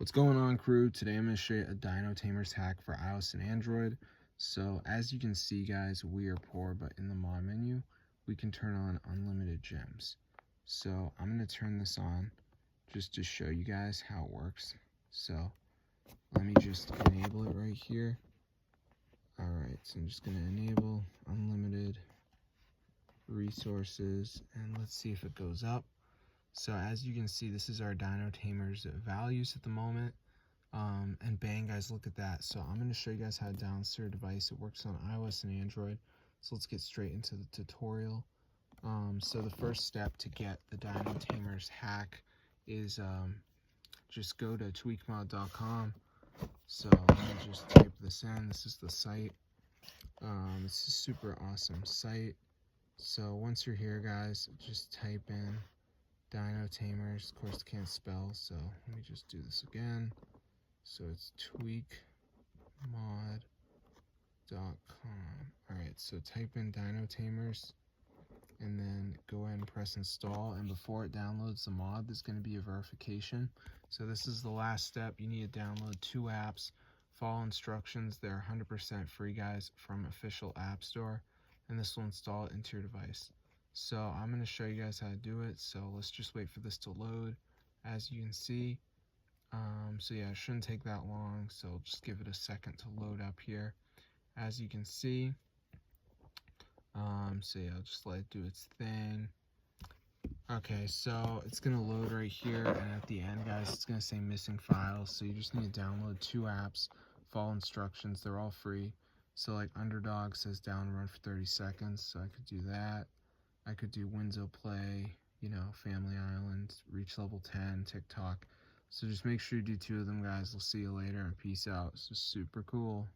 What's going on, crew? Today I'm going to show you a Dino Tamers hack for iOS and Android. So as you can see, guys, we are poor, but in the mod menu we can turn on unlimited gems. So I'm going to turn this on just to show you guys how it works. So let me just enable it right here. Alright, so I'm just going to enable unlimited resources, and let's see if it goes up. So as you can see, this is our Dino Tamers values at the moment. And bang, guys, look at that. So I'm going to show you guys how to download your device. It works on iOS and Android. So let's get straight into the tutorial. So the first step to get the Dino Tamers hack is just go to tweakmod.com. So let me just type this in. This is the site. It's a super awesome site. So once you're here, guys, just type in Dino Tamers. Of course, can't spell, so let me just do this again. So it's tweakmod.com. Alright, so type in Dino Tamers and then go ahead and press install. And before it downloads the mod, there's going to be a verification. So this is the last step. You need to download 2 apps. Follow instructions. They're 100% free, guys, from official app store. And this will install it into your device. So I'm going to show you guys how to do it. So let's just wait for this to load. As you can see, so yeah, it shouldn't take that long. So just give it a second to load up here. As you can see, so yeah, I'll just let it do its thing. Okay, so it's gonna load right here, and at the end, guys, it's gonna say missing files. So you just need to download 2 apps, follow instructions. They're all free. So like Underdog says down run for 30 seconds, so I could do that. I could do Windows Play, you know, Family Island, Reach Level 10, TikTok. So just make sure you do 2 of them, guys. We'll see you later, and peace out. This is super cool.